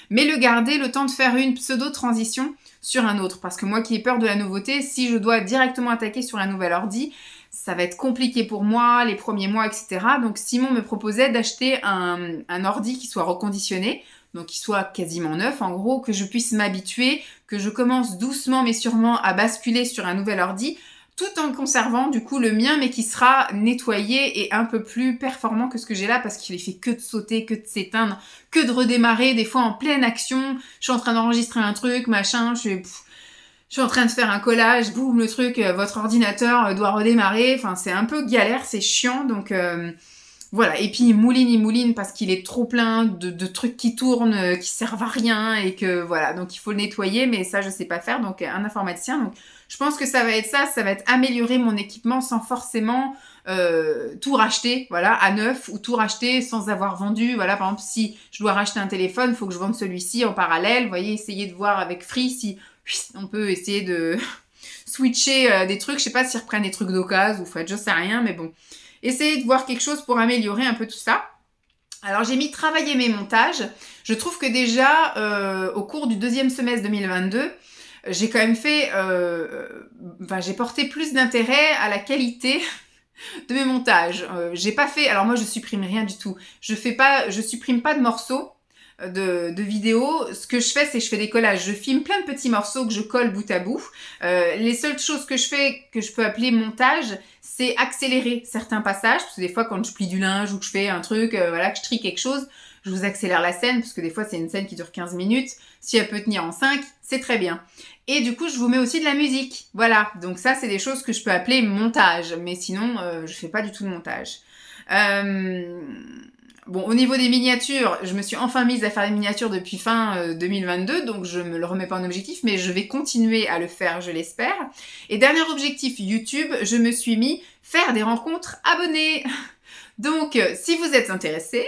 Mais le garder, le temps de faire une pseudo-transition sur un autre. Parce que moi qui ai peur de la nouveauté, si je dois directement attaquer sur un nouvel ordi, ça va être compliqué pour moi, les premiers mois, etc. Donc Simon me proposait d'acheter un ordi qui soit reconditionné, donc qui soit quasiment neuf en gros, que je puisse m'habituer, que je commence doucement mais sûrement à basculer sur un nouvel ordi, tout en conservant du coup le mien, mais qui sera nettoyé et un peu plus performant que ce que j'ai là, parce qu'il est fait que de sauter, que de s'éteindre, que de redémarrer, des fois en pleine action, je suis en train d'enregistrer un truc, machin, je suis en train de faire un collage, boum, le truc, votre ordinateur doit redémarrer, enfin c'est un peu galère, c'est chiant, donc... Voilà, et puis il mouline parce qu'il est trop plein de trucs qui tournent, qui servent à rien, et que voilà, donc il faut le nettoyer, mais ça je sais pas faire, donc un informaticien. Donc je pense que ça va être améliorer mon équipement sans forcément tout racheter, voilà, à neuf, ou tout racheter sans avoir vendu. Voilà, par exemple, si je dois racheter un téléphone, il faut que je vende celui-ci en parallèle, vous voyez, essayer de voir avec Free si on peut essayer de switcher des trucs, je sais pas s'ils reprennent des trucs d'occasion, ou fait, je sais rien, mais bon. Essayez de voir quelque chose pour améliorer un peu tout ça. Alors j'ai mis travailler mes montages. Je trouve que déjà, au cours du deuxième semestre 2022, j'ai quand même j'ai porté plus d'intérêt à la qualité de mes montages. J'ai pas fait... Alors moi je supprime rien du tout. Je supprime pas de morceaux de vidéos. Ce que je fais, c'est que je fais des collages. Je filme plein de petits morceaux que je colle bout à bout. Les seules choses que je fais, que je peux appeler montage, c'est accélérer certains passages, parce que des fois quand je plie du linge ou que je fais un truc, voilà, que je trie quelque chose, je vous accélère la scène, parce que des fois c'est une scène qui dure 15 minutes, si elle peut tenir en 5, c'est très bien. Et du coup je vous mets aussi de la musique, voilà, donc ça c'est des choses que je peux appeler montage, mais sinon je fais pas du tout de montage. Bon, au niveau des miniatures, je me suis enfin mise à faire des miniatures depuis fin 2022, donc je me le remets pas en objectif, mais je vais continuer à le faire, je l'espère. Et dernier objectif YouTube, je me suis mis faire des rencontres abonnés. Donc, si vous êtes intéressés,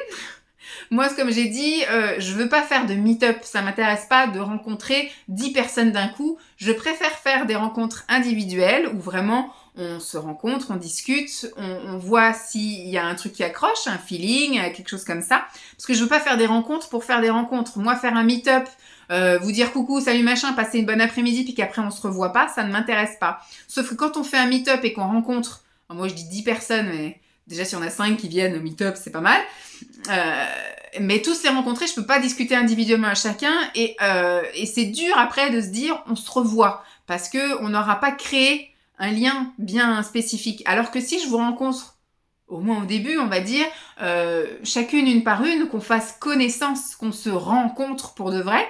moi, comme j'ai dit, je veux pas faire de meet-up, ça m'intéresse pas de rencontrer 10 personnes d'un coup. Je préfère faire des rencontres individuelles où vraiment on se rencontre, on discute, on voit s'il y a un truc qui accroche, un feeling, quelque chose comme ça. Parce que je veux pas faire des rencontres pour faire des rencontres. Moi, faire un meet-up, vous dire coucou, salut machin, passer une bonne après-midi puis qu'après on se revoit pas, ça ne m'intéresse pas. Sauf que quand on fait un meet-up et qu'on rencontre, moi je dis 10 personnes, mais déjà si on a 5 qui viennent au meet-up, c'est pas mal. Mais tous les rencontrer, je peux pas discuter individuellement à chacun et c'est dur après de se dire on se revoit parce que on n'aura pas créé un lien bien spécifique. Alors que si je vous rencontre, au moins au début, on va dire, chacune une par une, qu'on fasse connaissance, qu'on se rencontre pour de vrai,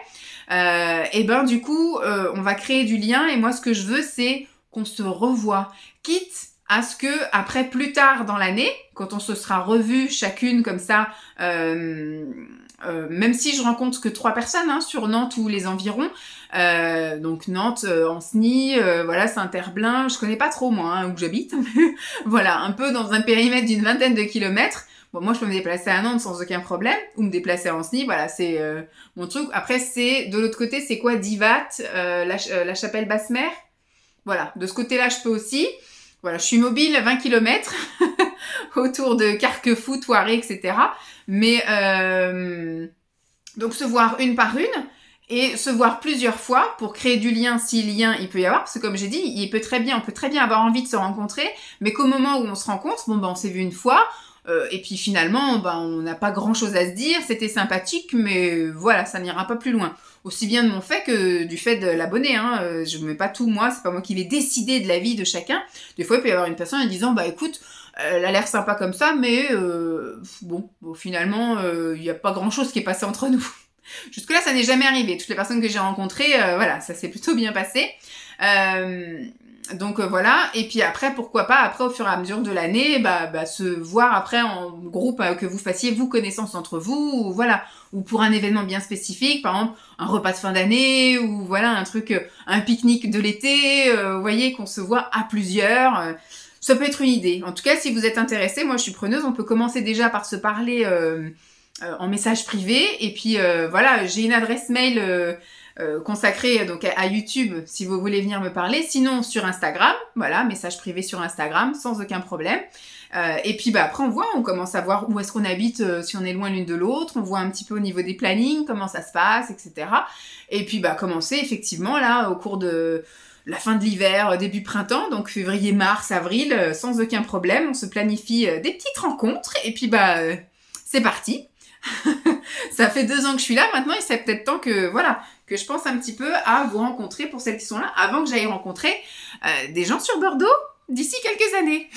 et ben du coup, on va créer du lien et moi ce que je veux c'est qu'on se revoie, quitte à ce que après plus tard dans l'année, quand on se sera revu chacune comme ça, même si je rencontre que 3 personnes sur Nantes ou les environs, donc Nantes, Ancenis, voilà, Saint-Herblain, je connais pas trop moi où j'habite, voilà, un peu dans un périmètre d'une 20aine de kilomètres. Bon, moi je peux me déplacer à Nantes sans aucun problème, ou me déplacer à Ancenis, voilà, c'est mon truc. Après c'est, de l'autre côté, c'est quoi, Divat, la Chapelle-Basse-Mer, voilà, de ce côté-là je peux aussi. Voilà, je suis mobile 20 km autour de Carquefou, Thoiré, etc. Mais donc se voir une par une et se voir plusieurs fois pour créer du lien si lien il peut y avoir. Parce que comme j'ai dit, on peut très bien avoir envie de se rencontrer, mais qu'au moment où on se rencontre, bon ben on s'est vu une fois, et puis finalement, ben on n'a pas grand chose à se dire, c'était sympathique, mais voilà, ça n'ira pas plus loin. Aussi bien de mon fait que du fait de l'abonné, je ne mets pas tout moi, c'est pas moi qui vais décider de la vie de chacun. Des fois, il peut y avoir une personne en disant, bah écoute, elle a l'air sympa comme ça, mais bon, finalement, il n'y a pas grand chose qui est passé entre nous. Jusque-là, ça n'est jamais arrivé. Toutes les personnes que j'ai rencontrées, voilà, ça s'est plutôt bien passé. Donc voilà, et puis après, pourquoi pas, après au fur et à mesure de l'année, se voir après en groupe, que vous fassiez vous connaissance entre vous, ou voilà, ou pour un événement bien spécifique, par exemple un repas de fin d'année, ou voilà un truc, un pique-nique de l'été, vous voyez, qu'on se voit à plusieurs, ça peut être une idée. En tout cas, si vous êtes intéressés, moi je suis preneuse, on peut commencer déjà par se parler en message privé, et puis voilà, j'ai une adresse mail consacré donc à YouTube si vous voulez venir me parler, sinon sur Instagram, voilà, message privé sur Instagram sans aucun problème. Et puis après on commence à voir où est-ce qu'on habite, si on est loin l'une de l'autre, on voit un petit peu au niveau des plannings, comment ça se passe, etc. Et puis commencer effectivement là au cours de la fin de l'hiver, début printemps, donc février, mars, avril, sans aucun problème, on se planifie des petites rencontres et puis c'est parti. Ça fait 2 ans que je suis là maintenant et c'est peut-être temps que que je pense un petit peu à vous rencontrer pour celles qui sont là avant que j'aille rencontrer des gens sur Bordeaux d'ici quelques années.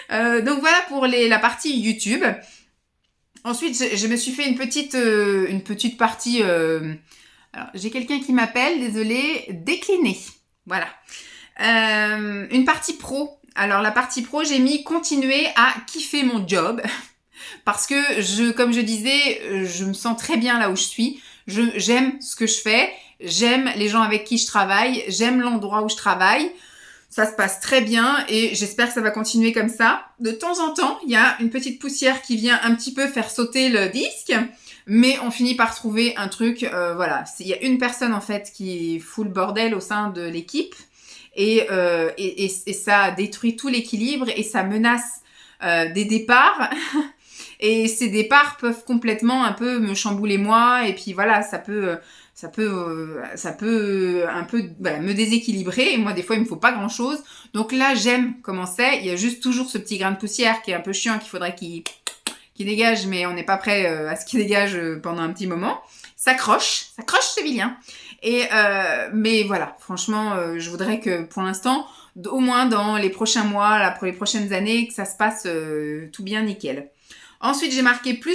Donc voilà pour la partie YouTube. Ensuite, je me suis fait une petite partie. Alors, j'ai quelqu'un qui m'appelle, désolée, déclinée. Voilà. Une partie pro. Alors la partie pro, j'ai mis continuer à kiffer mon job. Parce que comme je disais, je me sens très bien là où je suis. J'aime ce que je fais, j'aime les gens avec qui je travaille, j'aime l'endroit où je travaille. Ça se passe très bien et j'espère que ça va continuer comme ça. De temps en temps, il y a une petite poussière qui vient un petit peu faire sauter le disque, mais on finit par trouver un truc, voilà. Il y a une personne en fait qui fout le bordel au sein de l'équipe et ça détruit tout l'équilibre et ça menace des départs. Et ces départs peuvent complètement un peu me chambouler moi, et puis voilà, ça peut un peu me déséquilibrer, et moi des fois il me faut pas grand chose, donc là j'aime comment c'est, il y a juste toujours ce petit grain de poussière qui est un peu chiant, qu'il faudrait qu'il dégage, mais on n'est pas prêt à ce qu'il dégage pendant un petit moment, ça croche ce vilain, mais voilà, franchement je voudrais que pour l'instant, au moins dans les prochains mois, là, pour les prochaines années, que ça se passe tout bien nickel. Ensuite, j'ai marqué que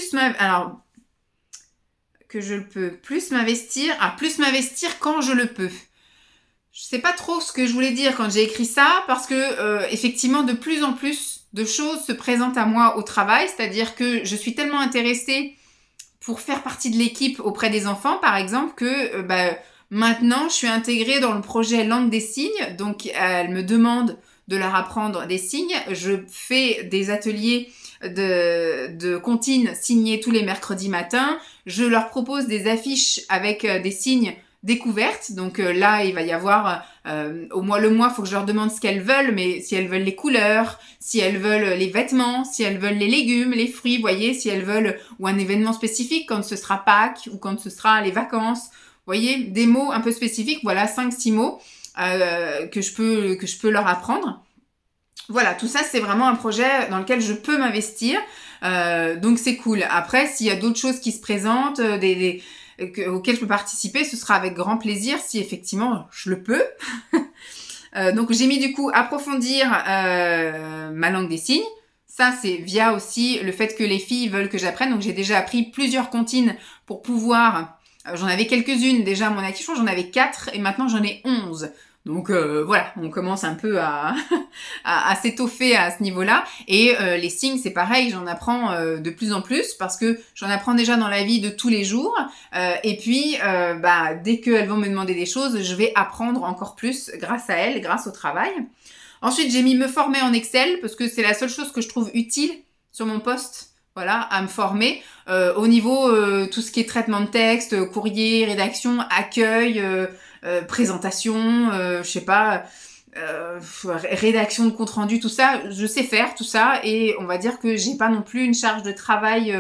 je peux plus m'investir quand je le peux. Je sais pas trop ce que je voulais dire quand j'ai écrit ça, parce que effectivement, de plus en plus, de choses se présentent à moi au travail, c'est-à-dire que je suis tellement intéressée pour faire partie de l'équipe auprès des enfants, par exemple, que maintenant, je suis intégrée dans le projet Langue des signes. Donc, elle me demande de leur apprendre des signes. Je fais des ateliers de comptines signés tous les mercredis matins. Je leur propose des affiches avec des signes découvertes. Donc là, il va y avoir le mois, il faut que je leur demande ce qu'elles veulent, mais si elles veulent les couleurs, si elles veulent les vêtements, si elles veulent les légumes, les fruits, vous voyez, si elles veulent ou un événement spécifique quand ce sera Pâques ou quand ce sera les vacances. Vous voyez, des mots un peu spécifiques, voilà, 5-6 mots que je peux leur apprendre. Voilà, tout ça, c'est vraiment un projet dans lequel je peux m'investir. Donc, c'est cool. Après, s'il y a d'autres choses qui se présentent, auxquelles je peux participer, ce sera avec grand plaisir si effectivement je le peux. Donc, j'ai mis du coup approfondir ma langue des signes. Ça, c'est via aussi le fait que les filles veulent que j'apprenne. Donc, j'ai déjà appris plusieurs comptines pour pouvoir... j'en avais quelques-unes déjà à mon actif, j'en avais 4 et maintenant j'en ai 11. Donc voilà, on commence un peu à s'étoffer à ce niveau-là. Et les signes, c'est pareil, j'en apprends de plus en plus parce que j'en apprends déjà dans la vie de tous les jours. Et puis, dès qu'elles vont me demander des choses, je vais apprendre encore plus grâce à elles, grâce au travail. Ensuite, j'ai mis me former en Excel parce que c'est la seule chose que je trouve utile sur mon poste. Voilà, à me former au niveau tout ce qui est traitement de texte, courrier, rédaction, accueil, présentation, je sais pas, rédaction de compte rendu, tout ça, je sais faire tout ça et on va dire que j'ai pas non plus une charge de travail.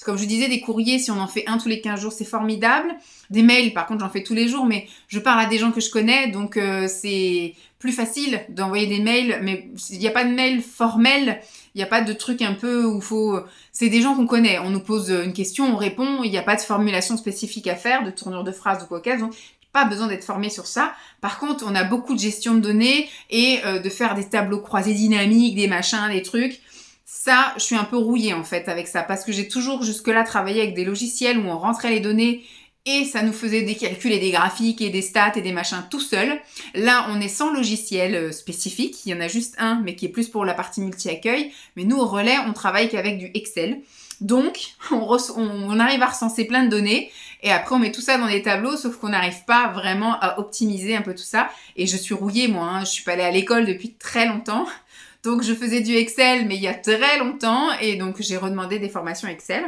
Comme je disais, des courriers, si on en fait un tous les 15 jours, c'est formidable. Des mails, par contre, j'en fais tous les jours, mais je parle à des gens que je connais, donc c'est plus facile d'envoyer des mails, mais il n'y a pas de mail formel. Il n'y a pas de truc un peu où faut... C'est des gens qu'on connaît. On nous pose une question, on répond. Il n'y a pas de formulation spécifique à faire, de tournure de phrase ou quoi qu'est-ce. Donc, pas besoin d'être formé sur ça. Par contre, on a beaucoup de gestion de données et de faire des tableaux croisés dynamiques, des machins, des trucs. Ça, je suis un peu rouillée en fait avec ça parce que j'ai toujours jusque-là travaillé avec des logiciels où on rentrait les données et ça nous faisait des calculs et des graphiques et des stats et des machins tout seul. Là, on est sans logiciel spécifique. Il y en a juste un, mais qui est plus pour la partie multi-accueil. Mais nous, au relais, on travaille qu'avec du Excel. Donc, on arrive à recenser plein de données et après, on met tout ça dans des tableaux, sauf qu'on n'arrive pas vraiment à optimiser un peu tout ça. Et je suis rouillée, moi. Hein. Je suis pas allée à l'école depuis très longtemps. Donc, je faisais du Excel, mais il y a très longtemps. Et donc, j'ai redemandé des formations Excel.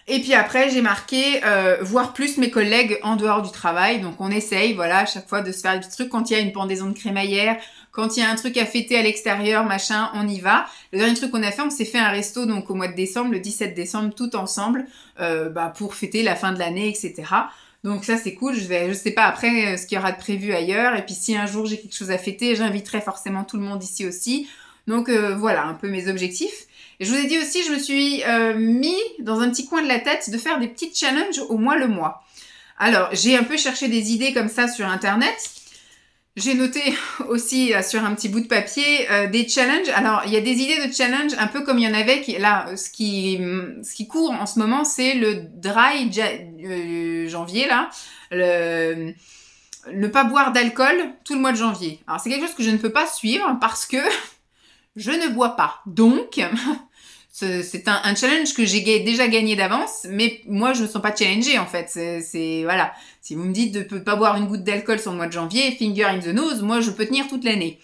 Et puis après, j'ai marqué voir plus mes collègues en dehors du travail. Donc on essaye, voilà, à chaque fois de se faire des petits trucs. Quand il y a une pendaison de crémaillère, quand il y a un truc à fêter à l'extérieur, machin, on y va. Le dernier truc qu'on a fait, on s'est fait un resto donc au mois de décembre, le 17 décembre, tout ensemble, pour fêter la fin de l'année, etc. Donc ça c'est cool. Je sais pas après ce qu'il y aura de prévu ailleurs. Et puis si un jour j'ai quelque chose à fêter, j'inviterai forcément tout le monde ici aussi. Donc voilà, un peu mes objectifs. Et je vous ai dit aussi, je me suis mis dans un petit coin de la tête de faire des petits challenges au moins le mois. Alors, j'ai un peu cherché des idées comme ça sur Internet. J'ai noté aussi sur un petit bout de papier des challenges. Alors, il y a des idées de challenges un peu comme il y en avait. Ce qui court en ce moment, c'est le dry janvier, là. Ne pas boire d'alcool tout le mois de janvier. Alors, c'est quelque chose que je ne peux pas suivre parce que... je ne bois pas. Donc, c'est un challenge que j'ai déjà gagné d'avance, mais moi, je ne me sens pas challengée, en fait. Voilà. Si vous me dites de ne pas boire une goutte d'alcool sur le mois de janvier, finger in the nose, moi, je peux tenir toute l'année.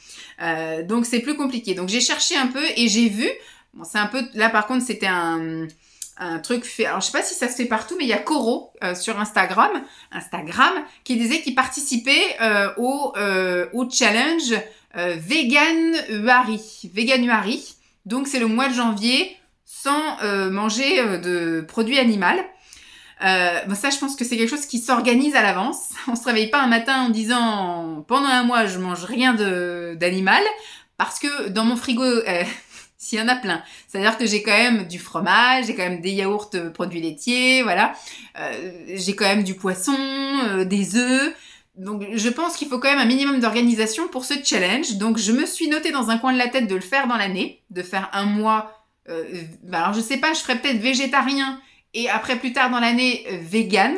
Donc, c'est plus compliqué. Donc, j'ai cherché un peu et j'ai vu... Bon, c'est un peu... Là, par contre, c'était un truc fait... Alors, je sais pas si ça se fait partout, mais il y a Coro sur Instagram, qui disait qu'il participait au challenge... Veganuary. Donc c'est le mois de janvier sans manger de produits animaux. Ça, je pense que c'est quelque chose qui s'organise à l'avance. On se réveille pas un matin en disant pendant un mois je mange rien d'animal parce que dans mon frigo s'il y en a plein. C'est-à-dire que j'ai quand même du fromage, j'ai quand même des yaourts produits laitiers, voilà. J'ai quand même du poisson, des œufs. Donc je pense qu'il faut quand même un minimum d'organisation pour ce challenge. Donc je me suis notée dans un coin de la tête de le faire dans l'année, de faire un mois. Alors je sais pas, je ferais peut-être végétarien et après plus tard dans l'année vegan.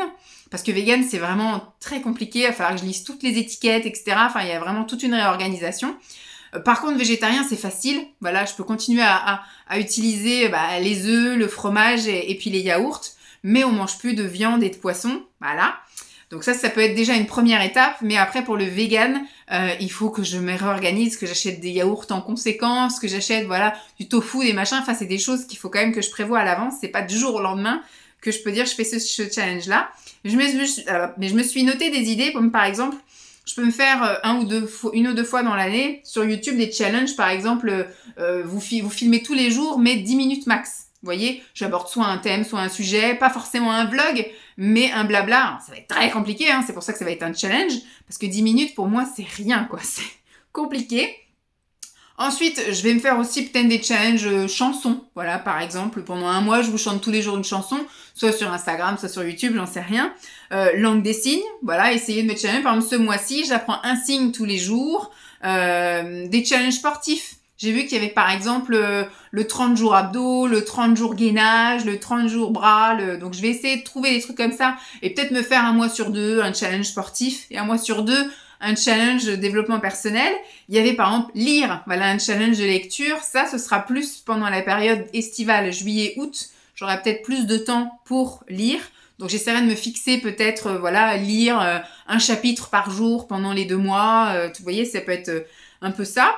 Parce que vegan c'est vraiment très compliqué, il va falloir que je lise toutes les étiquettes, etc. Enfin il y a vraiment toute une réorganisation. Par contre, végétarien, c'est facile. Voilà, je peux continuer à utiliser les œufs, le fromage et puis les yaourts, mais on mange plus de viande et de poisson. Voilà. Donc ça peut être déjà une première étape, mais après pour le vegan, il faut que je me réorganise, que j'achète des yaourts en conséquence, que j'achète du tofu, des machins. Enfin, c'est des choses qu'il faut quand même que je prévois à l'avance. C'est pas du jour au lendemain que je peux dire je fais ce challenge-là. Mais je me suis noté des idées, comme par exemple, je peux me faire une ou deux fois dans l'année sur YouTube des challenges. Par exemple, vous filmez tous les jours, mais 10 minutes max. Vous voyez, j'aborde soit un thème, soit un sujet, pas forcément un vlog, mais un blabla. Ça va être très compliqué, hein, c'est pour ça que ça va être un challenge, parce que 10 minutes, pour moi, c'est rien, quoi. C'est compliqué. Ensuite, je vais me faire aussi peut-être des challenges chansons. Voilà, par exemple, pendant un mois, je vous chante tous les jours une chanson, soit sur Instagram, soit sur YouTube, j'en sais rien. Langue des signes, voilà, essayez de me challenger. Par exemple, ce mois-ci, j'apprends un signe tous les jours. Des challenges sportifs. J'ai vu qu'il y avait par exemple le 30 jours abdos, le 30 jours gainage, le 30 jours bras. Donc je vais essayer de trouver des trucs comme ça et peut-être me faire un mois sur deux un challenge sportif et un mois sur deux un challenge de développement personnel. Il y avait par exemple lire, voilà un challenge de lecture. Ça, ce sera plus pendant la période estivale, juillet-août. J'aurai peut-être plus de temps pour lire. Donc j'essaierai de me fixer peut-être, lire un chapitre par jour pendant les 2 mois. Vous voyez, ça peut être un peu ça.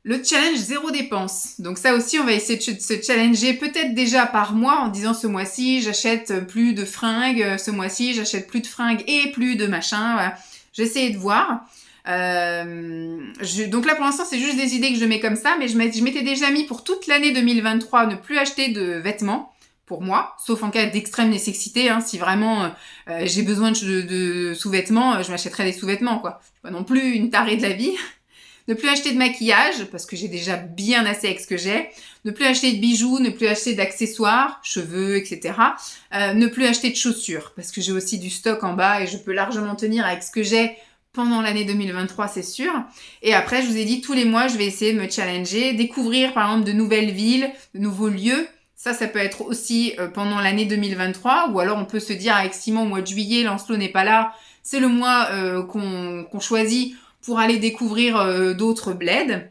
Le challenge 0 dépense. Donc ça aussi, on va essayer de se challenger peut-être déjà par mois en disant ce mois-ci, j'achète plus de fringues, ce mois-ci, j'achète plus de fringues et plus de machin. Voilà. J'essaie de voir. Donc là, pour l'instant, c'est juste des idées que je mets comme ça, mais je m'étais déjà mis pour toute l'année 2023 ne plus acheter de vêtements pour moi, sauf en cas d'extrême nécessité. Hein, si vraiment j'ai besoin de sous-vêtements, je m'achèterai des sous-vêtements, quoi. Je suis pas non plus une tarée de la vie. Ne plus acheter de maquillage, parce que j'ai déjà bien assez avec ce que j'ai. Ne plus acheter de bijoux, ne plus acheter d'accessoires, cheveux, etc. Ne plus acheter de chaussures, parce que j'ai aussi du stock en bas et je peux largement tenir avec ce que j'ai pendant l'année 2023, c'est sûr. Et après, je vous ai dit, tous les mois, je vais essayer de me challenger, découvrir par exemple de nouvelles villes, de nouveaux lieux. Ça peut être aussi pendant l'année 2023, ou alors on peut se dire avec Simon, au mois de juillet, Lancelot n'est pas là, c'est le mois qu'on choisit pour aller découvrir d'autres bleds.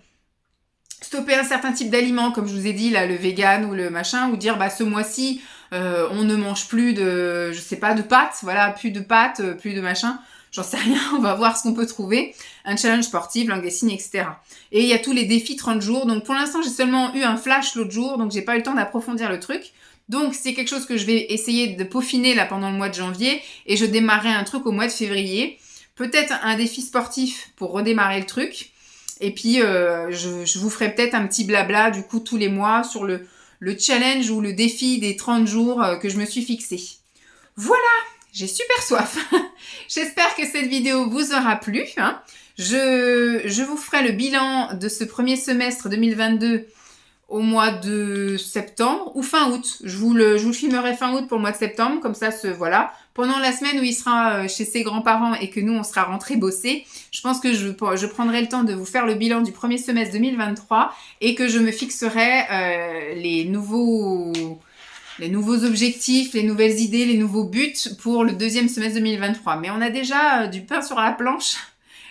Stopper un certain type d'aliments, comme je vous ai dit, là, le vegan ou le machin, ou dire, ce mois-ci, on ne mange plus de, je sais pas, de pâtes, voilà, plus de pâtes, plus de machin, j'en sais rien, on va voir ce qu'on peut trouver. Un challenge sportif, langue des signes, etc. Et il y a tous les défis 30 jours, donc pour l'instant, j'ai seulement eu un flash l'autre jour, donc j'ai pas eu le temps d'approfondir le truc. Donc c'est quelque chose que je vais essayer de peaufiner là pendant le mois de janvier, et je démarrerai un truc au mois de février. Peut-être un défi sportif pour redémarrer le truc. Et puis, je vous ferai peut-être un petit blabla, du coup, tous les mois sur le challenge ou le défi des 30 jours que je me suis fixé. Voilà, j'ai super soif. J'espère que cette vidéo vous aura plu. Hein. Je vous ferai le bilan de ce premier semestre 2022 au mois de septembre ou fin août. Je vous le filmerai fin août pour le mois de septembre, comme ça, voilà. Pendant la semaine où il sera chez ses grands-parents et que nous, on sera rentrés bosser, je pense que je prendrai le temps de vous faire le bilan du premier semestre 2023 et que je me fixerai les nouveaux objectifs, les nouvelles idées, les nouveaux buts pour le deuxième semestre 2023. Mais on a déjà du pain sur la planche,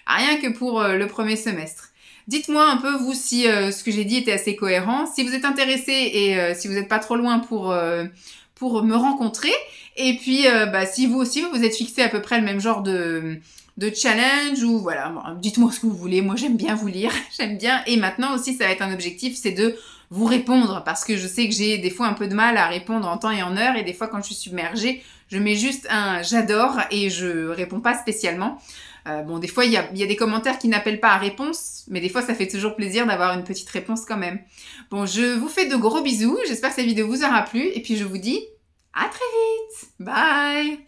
rien que pour le premier semestre. Dites-moi un peu, vous, si ce que j'ai dit était assez cohérent. Si vous êtes intéressé et si vous n'êtes pas trop loin pour me rencontrer. Et puis, si vous aussi, vous êtes fixé à peu près le même genre de challenge ou voilà, bon, dites-moi ce que vous voulez. Moi, j'aime bien vous lire, j'aime bien. Et maintenant aussi, ça va être un objectif, c'est de vous répondre parce que je sais que j'ai des fois un peu de mal à répondre en temps et en heure et des fois, quand je suis submergée, je mets juste un « j'adore » et je réponds pas spécialement. Des fois, il y a des commentaires qui n'appellent pas à réponse, mais des fois, ça fait toujours plaisir d'avoir une petite réponse quand même. Bon, je vous fais de gros bisous, j'espère que cette vidéo vous aura plu, et puis je vous dis à très vite. Bye!